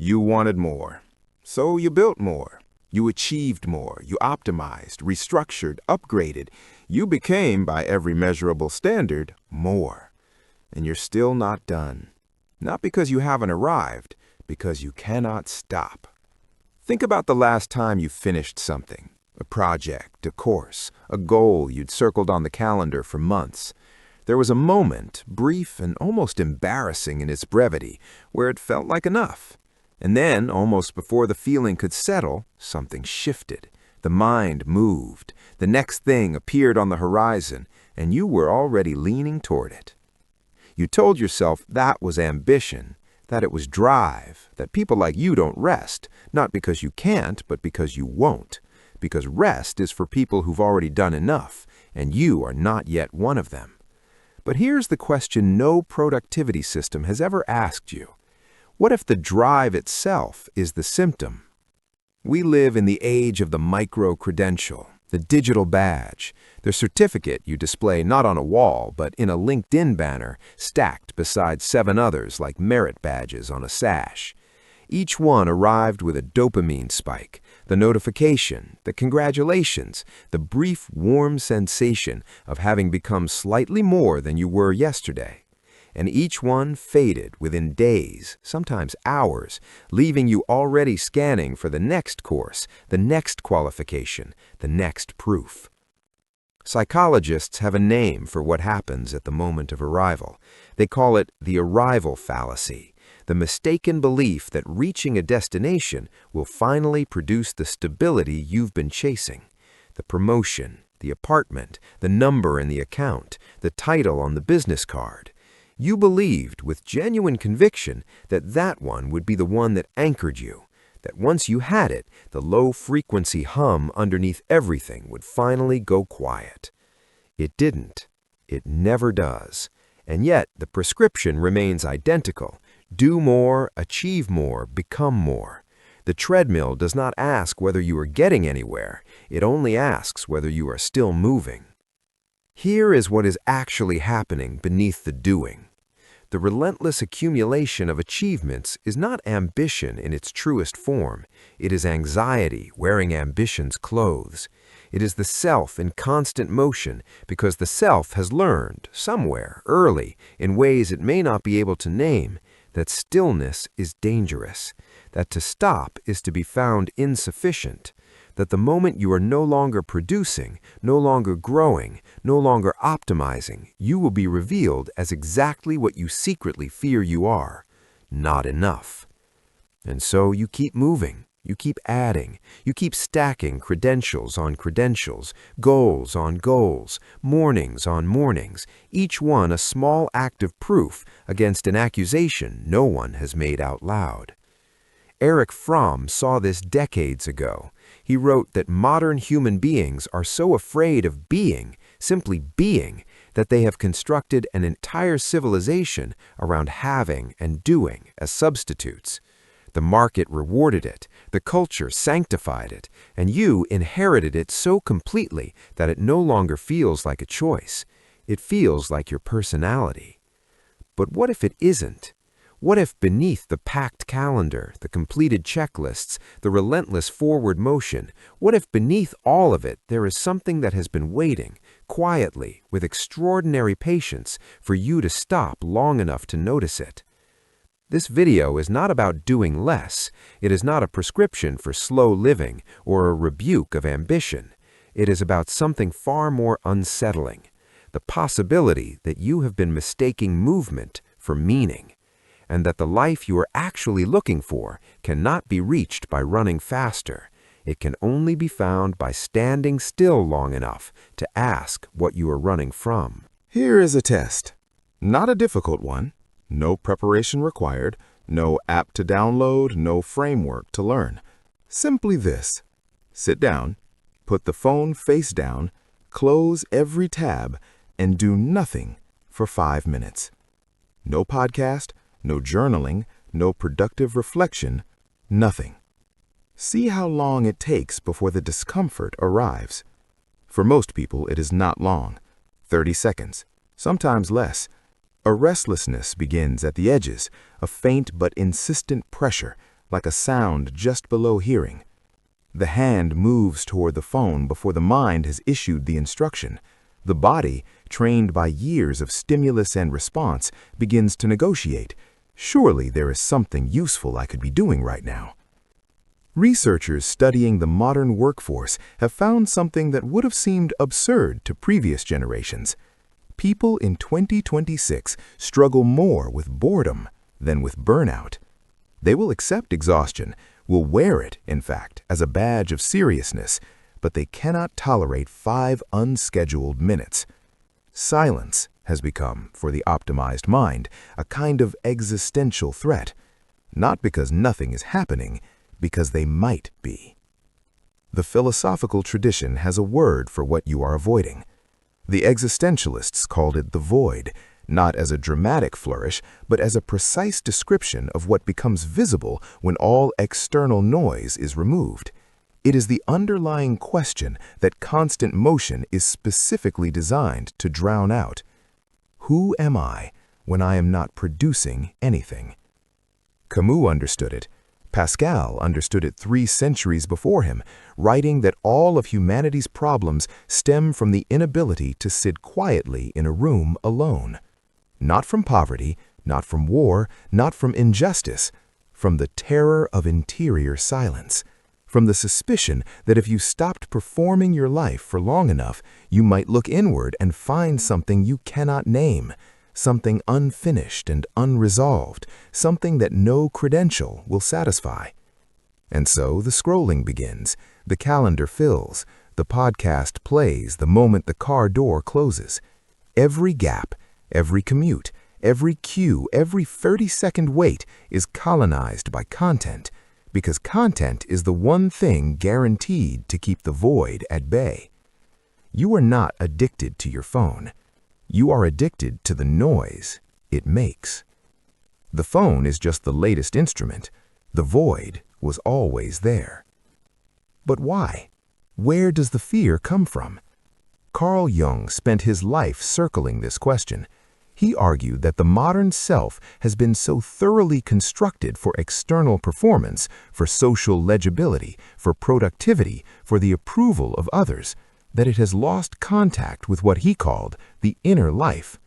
You wanted more. So you built more. You achieved more. You optimized, restructured, upgraded. You became, by every measurable standard, more. And you're still not done. Not because you haven't arrived, because you cannot stop. Think about the last time you finished something. A project, a course, a goal you'd circled on the calendar for months. There was a moment, brief and almost embarrassing in its brevity, where it felt like enough. And then, almost before the feeling could settle, something shifted. The mind moved. The next thing appeared on the horizon, and you were already leaning toward it. You told yourself that was ambition, that it was drive, that people like you don't rest, not because you can't, but because you won't. Because rest is for people who've already done enough, and you are not yet one of them. But here's the question no productivity system has ever asked you. What if the drive itself is the symptom? We live in the age of the micro-credential, the digital badge, the certificate you display not on a wall, but in a LinkedIn banner stacked beside 7 others like merit badges on a sash. Each one arrived with a dopamine spike, the notification, the congratulations, the brief warm sensation of having become slightly more than you were yesterday. And each one faded within days, sometimes hours, leaving you already scanning for the next course, the next qualification, the next proof. Psychologists have a name for what happens at the moment of arrival. They call it the arrival fallacy. The mistaken belief that reaching a destination will finally produce the stability you've been chasing. The promotion, the apartment, the number in the account, the title on the business card. You believed with genuine conviction that that one would be the one that anchored you, that once you had it, the low-frequency hum underneath everything would finally go quiet. It didn't. It never does. And yet the prescription remains identical. Do more, achieve more, become more. The treadmill does not ask whether you are getting anywhere. It only asks whether you are still moving. Here is what is actually happening beneath the doing. The relentless accumulation of achievements is not ambition in its truest form. It is anxiety wearing ambition's clothes. It is the self in constant motion because the self has learned, somewhere, early, in ways it may not be able to name, that stillness is dangerous, that to stop is to be found insufficient, that the moment you are no longer producing, no longer growing, no longer optimizing, you will be revealed as exactly what you secretly fear you are, not enough. And so you keep moving, you keep adding, you keep stacking credentials on credentials, goals on goals, mornings on mornings, each one a small act of proof against an accusation no one has made out loud. Erich Fromm saw this decades ago. He wrote that modern human beings are so afraid of being, simply being, that they have constructed an entire civilization around having and doing as substitutes. The market rewarded it, the culture sanctified it, and you inherited it so completely that it no longer feels like a choice. It feels like your personality. But what if it isn't? What if beneath the packed calendar, the completed checklists, the relentless forward motion, what if beneath all of it there is something that has been waiting, quietly, with extraordinary patience, for you to stop long enough to notice it? This video is not about doing less. It is not a prescription for slow living or a rebuke of ambition. It is about something far more unsettling, the possibility that you have been mistaking movement for meaning, and that the life you are actually looking for cannot be reached by running faster. It can only be found by standing still long enough to ask what you are running from. Here is a test. Not a difficult one. No preparation required, no app to download, no framework to learn. Simply this. Sit down, put the phone face down, close every tab, and do nothing for 5 minutes. No podcast, no journaling, no productive reflection, nothing. See how long it takes before the discomfort arrives. For most people, it is not long, 30 seconds, sometimes less. A restlessness begins at the edges, a faint but insistent pressure, like a sound just below hearing. The hand moves toward the phone before the mind has issued the instruction. The body, trained by years of stimulus and response, begins to negotiate. Surely there is something useful I could be doing right now. Researchers studying the modern workforce have found something that would have seemed absurd to previous generations. People in 2026 struggle more with boredom than with burnout. They will accept exhaustion, will wear it, in fact, as a badge of seriousness, but they cannot tolerate 5 unscheduled minutes. Silence has become, for the optimized mind, a kind of existential threat, not because nothing is happening, because they might be. The philosophical tradition has a word for what you are avoiding. The existentialists called it the void, not as a dramatic flourish, but as a precise description of what becomes visible when all external noise is removed. It is the underlying question that constant motion is specifically designed to drown out. Who am I when I am not producing anything? Camus understood it. Pascal understood it 3 centuries before him, writing that all of humanity's problems stem from the inability to sit quietly in a room alone. Not from poverty, not from war, not from injustice, from the terror of interior silence, from the suspicion that if you stopped performing your life for long enough, you might look inward and find something you cannot name, something unfinished and unresolved, something that no credential will satisfy. And so the scrolling begins, the calendar fills, the podcast plays the moment the car door closes. Every gap, every commute, every cue, every 30-second wait is colonized by content, because content is the one thing guaranteed to keep the void at bay. You are not addicted to your phone. You are addicted to the noise it makes. The phone is just the latest instrument. The void was always there. But why? Where does the fear come from? Carl Jung spent his life circling this question. He argued that the modern self has been so thoroughly constructed for external performance, for social legibility, for productivity, for the approval of others, that it has lost contact with what he called the inner life,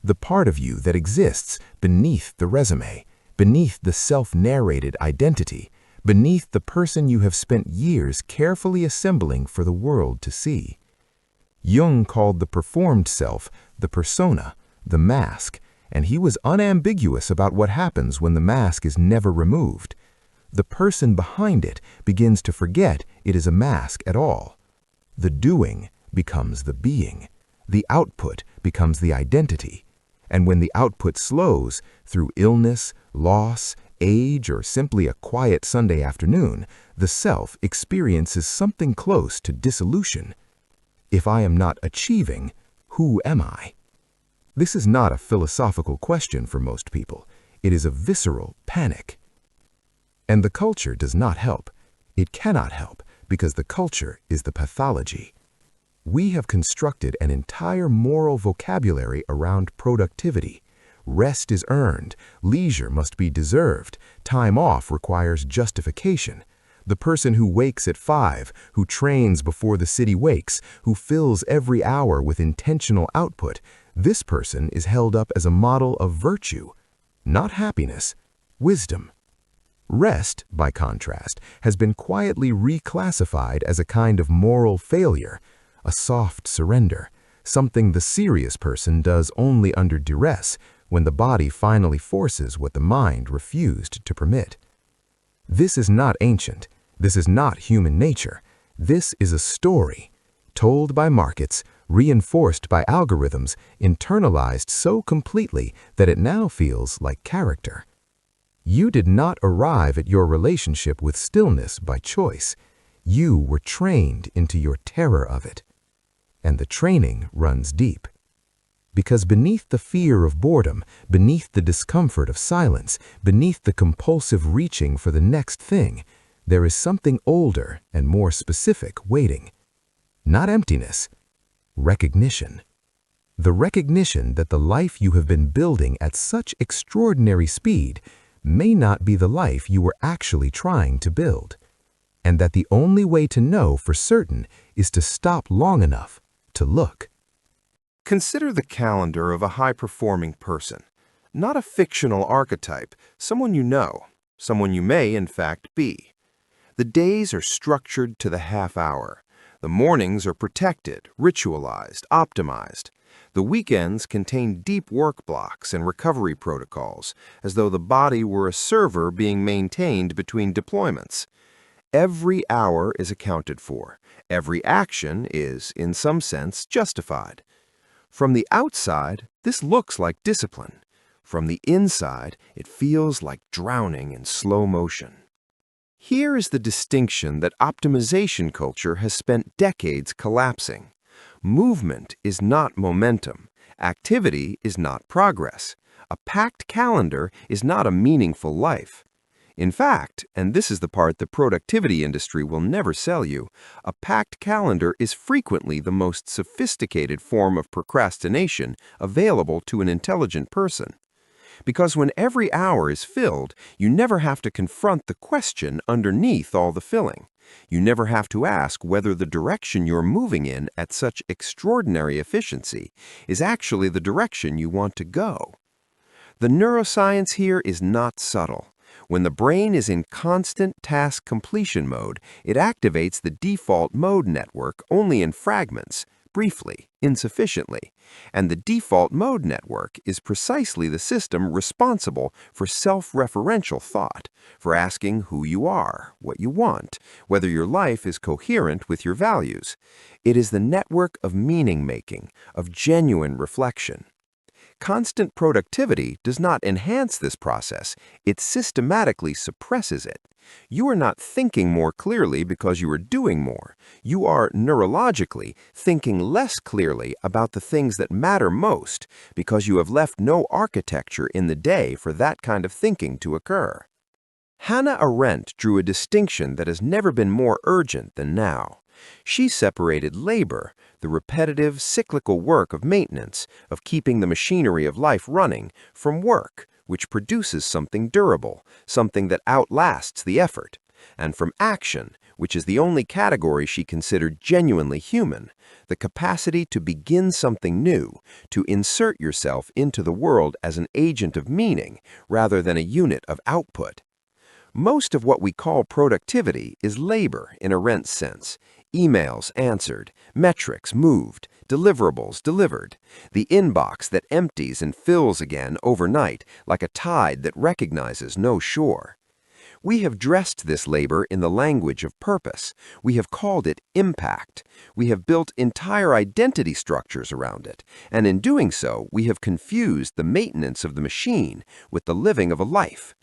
the part of you that exists beneath the resume, beneath the self-narrated identity, beneath the person you have spent years carefully assembling for the world to see. Jung called the performed self the persona, the mask, and he was unambiguous about what happens when the mask is never removed. The person behind it begins to forget it is a mask at all. The doing becomes the being. The output becomes the identity. And when the output slows through illness, loss, age, or simply a quiet Sunday afternoon, the self experiences something close to dissolution. If I am not achieving, who am I? This is not a philosophical question for most people. It is a visceral panic. And the culture does not help. It cannot help because the culture is the pathology. We have constructed an entire moral vocabulary around productivity. Rest is earned, leisure must be deserved, time off requires justification. The person who wakes at 5, who trains before the city wakes, who fills every hour with intentional output, this person is held up as a model of virtue, not happiness, wisdom. Rest, by contrast, has been quietly reclassified as a kind of moral failure, a soft surrender, something the serious person does only under duress when the body finally forces what the mind refused to permit. This is not ancient. This is not human nature. This is a story, told by markets, reinforced by algorithms, internalized so completely that it now feels like character. You did not arrive at your relationship with stillness by choice. You were trained into your terror of it. And the training runs deep. Because beneath the fear of boredom, beneath the discomfort of silence, beneath the compulsive reaching for the next thing, there is something older and more specific waiting. Not emptiness, recognition. The recognition that the life you have been building at such extraordinary speed may not be the life you were actually trying to build, and that the only way to know for certain is to stop long enough to look. Consider the calendar of a high-performing person, not a fictional archetype, someone you know, someone you may, in fact, be. The days are structured to the half hour. The mornings are protected, ritualized, optimized. The weekends contain deep work blocks and recovery protocols, as though the body were a server being maintained between deployments. Every hour is accounted for. Every action is, in some sense, justified. From the outside, this looks like discipline. From the inside, it feels like drowning in slow motion. Here is the distinction that optimization culture has spent decades collapsing. Movement is not momentum. Activity is not progress. A packed calendar is not a meaningful life. In fact, and this is the part the productivity industry will never sell you, a packed calendar is frequently the most sophisticated form of procrastination available to an intelligent person. Because when every hour is filled, you never have to confront the question underneath all the filling. You never have to ask whether the direction you're moving in at such extraordinary efficiency is actually the direction you want to go. The neuroscience here is not subtle. When the brain is in constant task completion mode, it activates the default mode network only in fragments, briefly, insufficiently. And the default mode network is precisely the system responsible for self-referential thought, for asking who you are, what you want, whether your life is coherent with your values. It is the network of meaning-making, of genuine reflection. Constant productivity does not enhance this process, it systematically suppresses it. You are not thinking more clearly because you are doing more. You are neurologically thinking less clearly about the things that matter most because you have left no architecture in the day for that kind of thinking to occur. Hannah Arendt drew a distinction that has never been more urgent than now. She separated labor, the repetitive, cyclical work of maintenance, of keeping the machinery of life running, from work, which produces something durable, something that outlasts the effort, and from action, which is the only category she considered genuinely human, the capacity to begin something new, to insert yourself into the world as an agent of meaning rather than a unit of output. Most of what we call productivity is labor in Arendt's sense. Emails answered, metrics moved, deliverables delivered, the inbox that empties and fills again overnight like a tide that recognizes no shore. We have dressed this labor in the language of purpose. We have called it impact. We have built entire identity structures around it, and in doing so, we have confused the maintenance of the machine with the living of a life.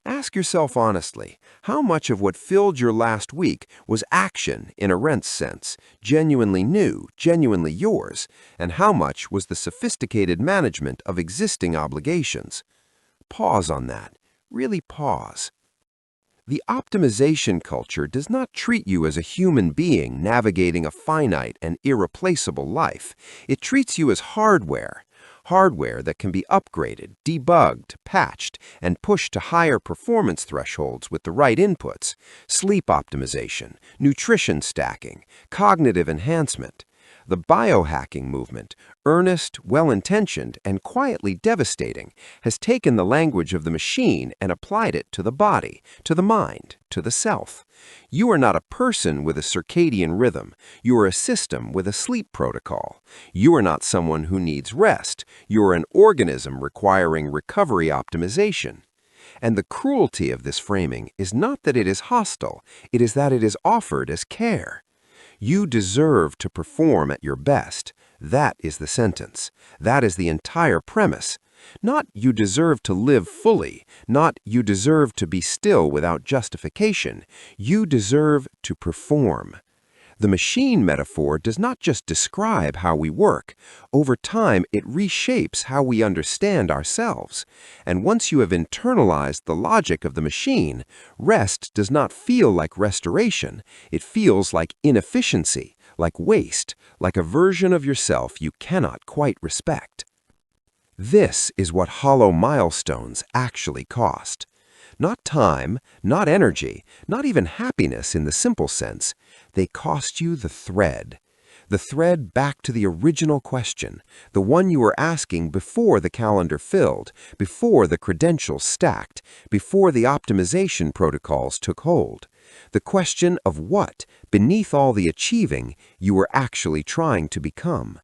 Ask yourself honestly, how much of what filled your last week was action in Arendt's sense, genuinely new, genuinely yours, and how much was the sophisticated management of existing obligations? Pause on that. Really pause. The optimization culture does not treat you as a human being navigating a finite and irreplaceable life. It treats you as hardware. Hardware that can be upgraded, debugged, patched, and pushed to higher performance thresholds with the right inputs, sleep optimization, nutrition stacking, cognitive enhancement. The biohacking movement, earnest, well-intentioned, and quietly devastating, has taken the language of the machine and applied it to the body, to the mind, to the self. You are not a person with a circadian rhythm. You are a system with a sleep protocol. You are not someone who needs rest. You are an organism requiring recovery optimization. And the cruelty of this framing is not that it is hostile, it is that it is offered as care. You deserve to perform at your best. That is the sentence. That is the entire premise. Not you deserve to live fully, not you deserve to be still without justification. You deserve to perform. The machine metaphor does not just describe how we work. Over time, it reshapes how we understand ourselves. And once you have internalized the logic of the machine, rest does not feel like restoration. It feels like inefficiency, like waste, like a version of yourself you cannot quite respect. This is what hollow milestones actually cost. Not time, not energy, not even happiness in the simple sense. They cost you the thread. The thread back to the original question, the one you were asking before the calendar filled, before the credentials stacked, before the optimization protocols took hold. The question of what, beneath all the achieving, you were actually trying to become.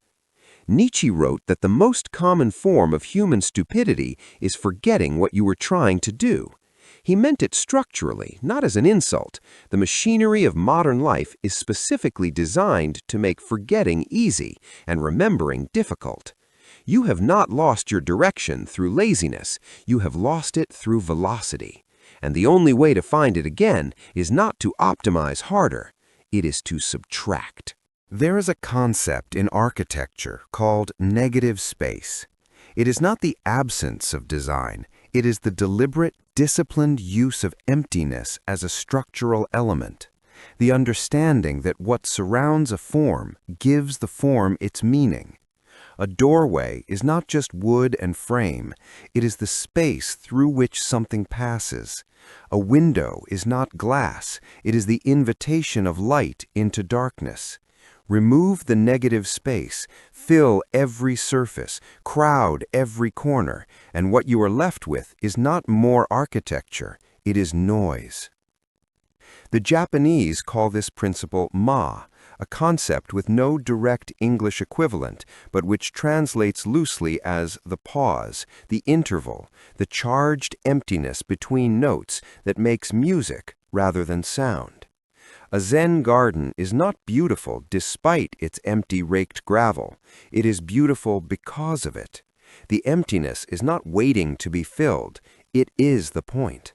Nietzsche wrote that the most common form of human stupidity is forgetting what you were trying to do. He meant it structurally, not as an insult. The machinery of modern life is specifically designed to make forgetting easy and remembering difficult. You have not lost your direction through laziness. You have lost it through velocity. And the only way to find it again is not to optimize harder. It is to subtract. There is a concept in architecture called negative space. It is not the absence of design. It is the deliberate, disciplined use of emptiness as a structural element. The understanding that what surrounds a form gives the form its meaning. A doorway is not just wood and frame. It is the space through which something passes. A window is not glass. It is the invitation of light into darkness. Remove the negative space, fill every surface, crowd every corner, and what you are left with is not more architecture, it is noise. The Japanese call this principle ma, a concept with no direct English equivalent, but which translates loosely as the pause, the interval, the charged emptiness between notes that makes music rather than sound. A Zen garden is not beautiful despite its empty raked gravel. It is beautiful because of it. The emptiness is not waiting to be filled. It is the point.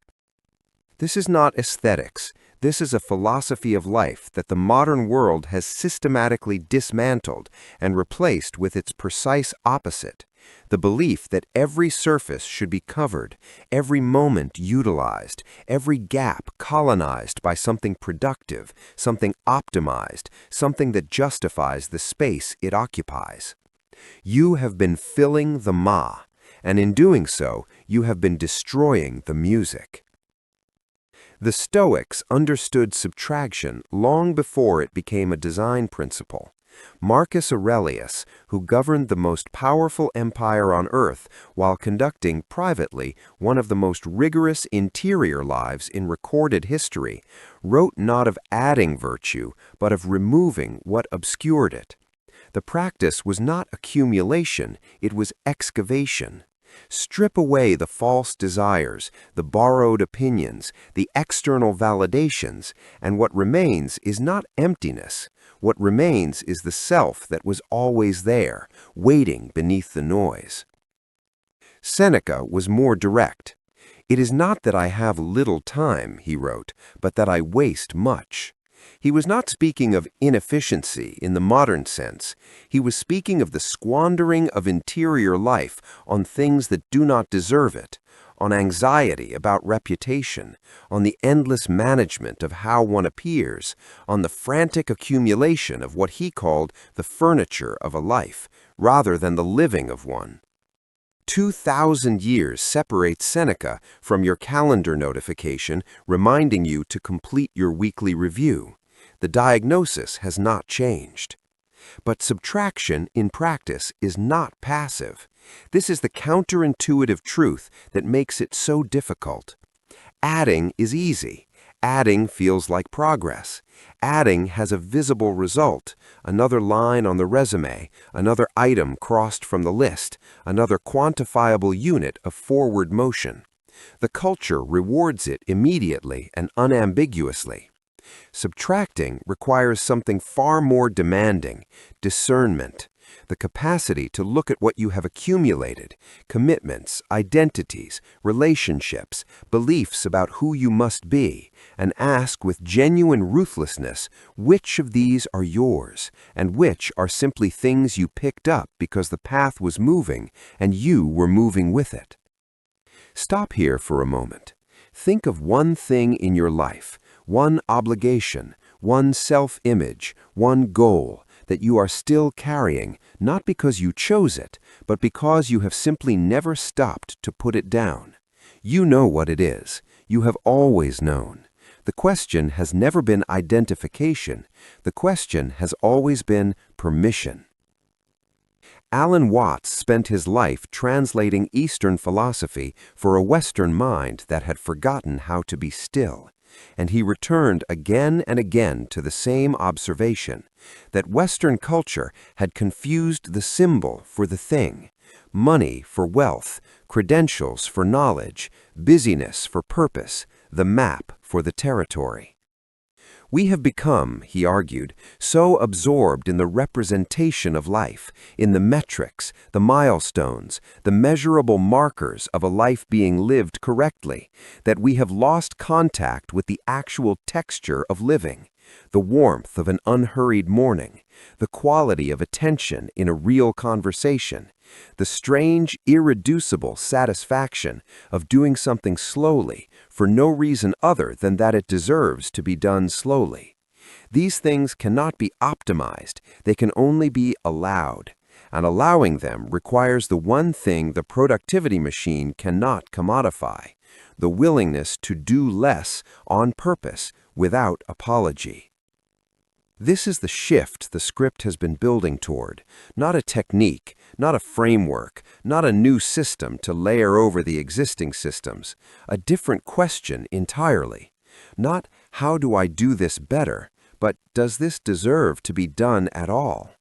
This is not aesthetics. This is a philosophy of life that the modern world has systematically dismantled and replaced with its precise opposite. The belief that every surface should be covered, every moment utilized, every gap colonized by something productive, something optimized, something that justifies the space it occupies. You have been filling the ma, and in doing so, you have been destroying the music. The Stoics understood subtraction long before it became a design principle. Marcus Aurelius, who governed the most powerful empire on earth while conducting privately one of the most rigorous interior lives in recorded history, wrote not of adding virtue, but of removing what obscured it. The practice was not accumulation, it was excavation. Strip away the false desires, the borrowed opinions, the external validations, and what remains is not emptiness. What remains is the self that was always there, waiting beneath the noise. Seneca was more direct. "It is not that I have little time," he wrote, "but that I waste much." He was not speaking of inefficiency in the modern sense. He was speaking of the squandering of interior life on things that do not deserve it, on anxiety about reputation, on the endless management of how one appears, on the frantic accumulation of what he called the furniture of a life, rather than the living of one. 2,000 years separate Seneca from your calendar notification reminding you to complete your weekly review. The diagnosis has not changed. But subtraction in practice is not passive. This is the counterintuitive truth that makes it so difficult. Adding is easy. Adding feels like progress. Adding has a visible result, another line on the resume, another item crossed from the list, another quantifiable unit of forward motion. The culture rewards it immediately and unambiguously. Subtracting requires something far more demanding, discernment, the capacity to look at what you have accumulated, commitments, identities, relationships, beliefs about who you must be, and ask with genuine ruthlessness which of these are yours and which are simply things you picked up because the path was moving and you were moving with it. Stop here for a moment. Think of one thing in your life, one obligation, one self-image, one goal that you are still carrying, not because you chose it, but because you have simply never stopped to put it down. You know what it is. You have always known. The question has never been identification. The question has always been permission. Alan Watts spent his life translating Eastern philosophy for a Western mind that had forgotten how to be still, and he returned again and again to the same observation, that Western culture had confused the symbol for the thing, money for wealth, credentials for knowledge, busyness for purpose, the map for the territory. We have become, he argued, so absorbed in the representation of life, in the metrics, the milestones, the measurable markers of a life being lived correctly, that we have lost contact with the actual texture of living, the warmth of an unhurried morning, the quality of attention in a real conversation, the strange, irreducible satisfaction of doing something slowly for no reason other than that it deserves to be done slowly. These things cannot be optimized, they can only be allowed, and allowing them requires the one thing the productivity machine cannot commodify, the willingness to do less on purpose without apology. This is the shift the script has been building toward, not a technique, not a framework, not a new system to layer over the existing systems, a different question entirely. Not, how do I do this better, but does this deserve to be done at all?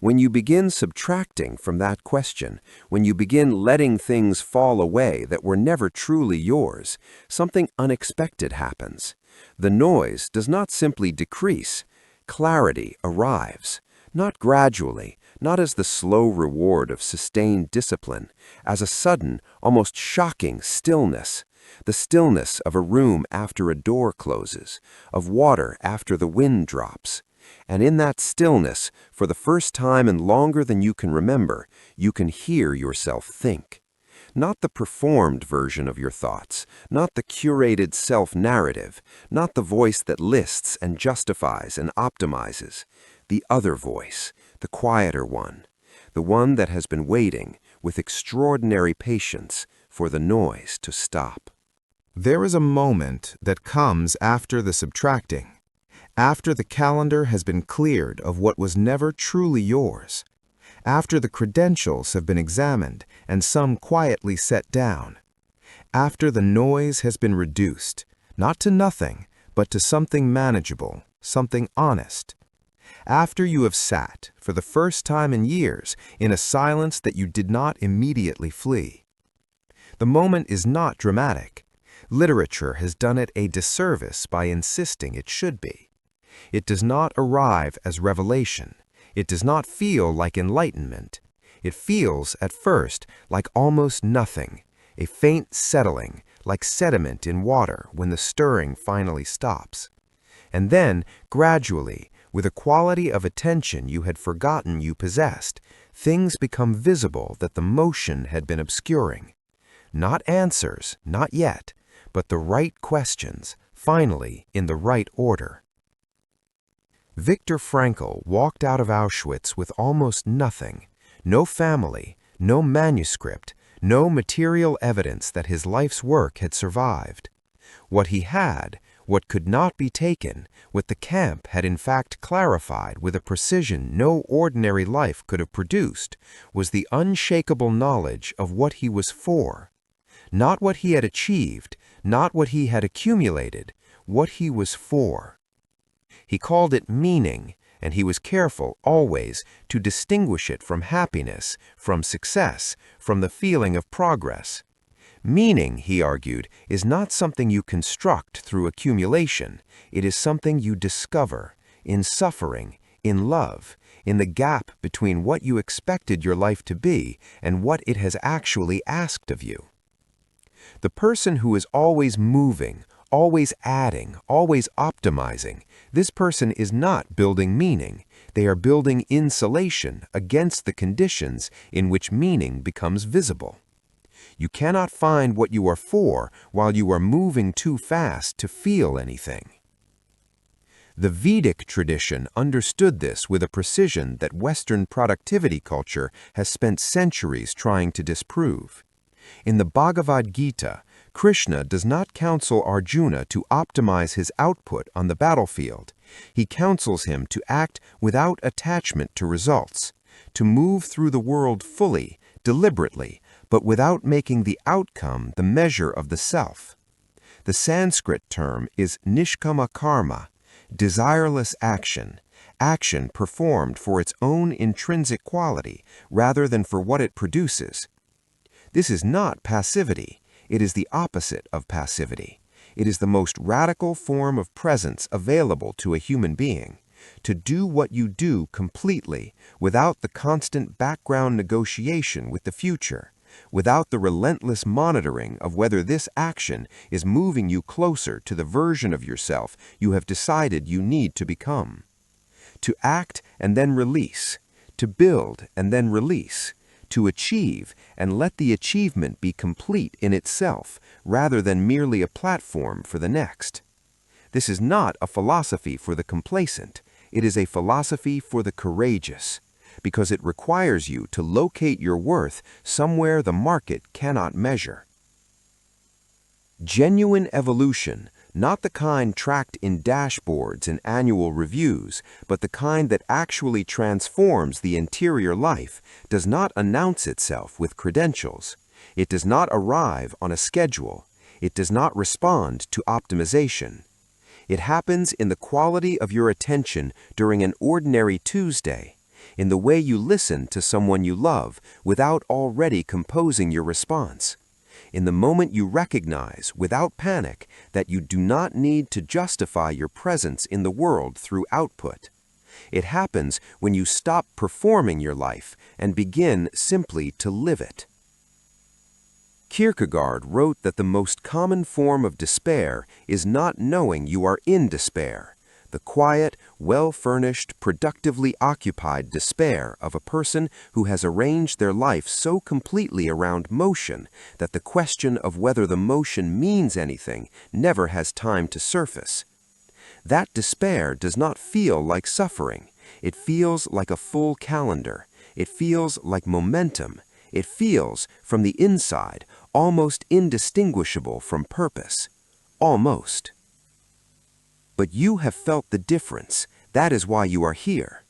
When you begin subtracting from that question, when you begin letting things fall away that were never truly yours, something unexpected happens. The noise does not simply decrease. Clarity arrives, not gradually, not as the slow reward of sustained discipline, as a sudden, almost shocking stillness, the stillness of a room after a door closes, of water after the wind drops. And in that stillness, for the first time and longer than you can remember, you can hear yourself think. Not the performed version of your thoughts, not the curated self-narrative, not the voice that lists and justifies and optimizes. The other voice, the quieter one, the one that has been waiting, with extraordinary patience, for the noise to stop. There is a moment that comes after the subtracting, after the calendar has been cleared of what was never truly yours, after the credentials have been examined and some quietly set down, after the noise has been reduced, not to nothing, but to something manageable, something honest, after you have sat, for the first time in years, in a silence that you did not immediately flee. The moment is not dramatic. Literature has done it a disservice by insisting it should be. It does not arrive as revelation. It does not feel like enlightenment. It feels, at first, like almost nothing, a faint settling, like sediment in water when the stirring finally stops. And then, gradually, with a quality of attention you had forgotten you possessed, things become visible that the motion had been obscuring. Not answers, not yet, but the right questions, finally in the right order. Viktor Frankl walked out of Auschwitz with almost nothing, no family, no manuscript, no material evidence that his life's work had survived. What he had, what could not be taken, what the camp had in fact clarified with a precision no ordinary life could have produced, was the unshakable knowledge of what he was for. Not what he had achieved, not what he had accumulated, what he was for. He called it meaning, and he was careful always to distinguish it from happiness, from success, from the feeling of progress. Meaning, he argued, is not something you construct through accumulation. It is something you discover, in suffering, in love, in the gap between what you expected your life to be and what it has actually asked of you. The person who is always moving, always adding, always optimizing, this person is not building meaning. They are building insulation against the conditions in which meaning becomes visible. You cannot find what you are for while you are moving too fast to feel anything. The Vedic tradition understood this with a precision that Western productivity culture has spent centuries trying to disprove. In the Bhagavad Gita, Krishna does not counsel Arjuna to optimize his output on the battlefield. He counsels him to act without attachment to results, to move through the world fully, deliberately, but without making the outcome the measure of the self. The Sanskrit term is Nishkama Karma, desireless action, action performed for its own intrinsic quality rather than for what it produces. This is not passivity. It is the opposite of passivity. It is the most radical form of presence available to a human being, to do what you do completely, without the constant background negotiation with the future, without the relentless monitoring of whether this action is moving you closer to the version of yourself you have decided you need to become. To act and then release, to build and then release, to achieve and let the achievement be complete in itself rather than merely a platform for the next. This is not a philosophy for the complacent. It is a philosophy for the courageous, because it requires you to locate your worth somewhere the market cannot measure. Genuine evolution, not the kind tracked in dashboards and annual reviews, but the kind that actually transforms the interior life, does not announce itself with credentials. It does not arrive on a schedule. It does not respond to optimization. It happens in the quality of your attention during an ordinary Tuesday, in the way you listen to someone you love without already composing your response, in the moment you recognize, without panic, that you do not need to justify your presence in the world through output. It happens when you stop performing your life and begin simply to live it. Kierkegaard wrote that the most common form of despair is not knowing you are in despair, the quiet, well-furnished, productively occupied despair of a person who has arranged their life so completely around motion that the question of whether the motion means anything never has time to surface. That despair does not feel like suffering. It feels like a full calendar. It feels like momentum. It feels, from the inside, almost indistinguishable from purpose. Almost. But you have felt the difference. That is why you are here.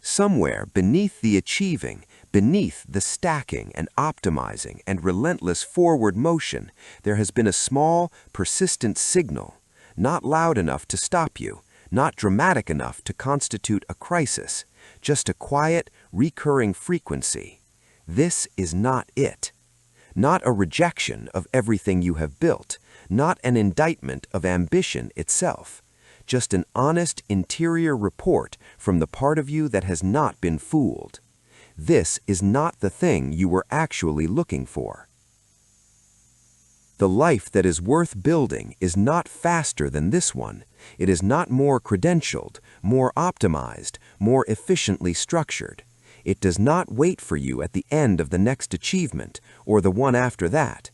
Somewhere beneath the achieving, beneath the stacking and optimizing and relentless forward motion, there has been a small, persistent signal, not loud enough to stop you, not dramatic enough to constitute a crisis, just a quiet, recurring frequency. This is not it. Not a rejection of everything you have built, not an indictment of ambition itself. Just an honest interior report from the part of you that has not been fooled. This is not the thing you were actually looking for. The life that is worth building is not faster than this one. It is not more credentialed, more optimized, more efficiently structured. It does not wait for you at the end of the next achievement or the one after that.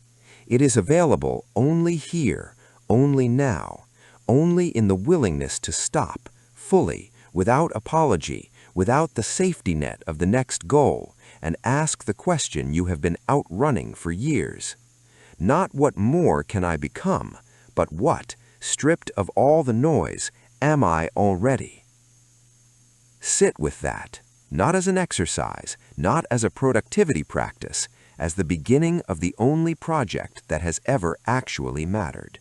It is available only here, only now. Only in the willingness to stop, fully, without apology, without the safety net of the next goal, and ask the question you have been outrunning for years. Not what more can I become, but what, stripped of all the noise, am I already? Sit with that, not as an exercise, not as a productivity practice, as the beginning of the only project that has ever actually mattered.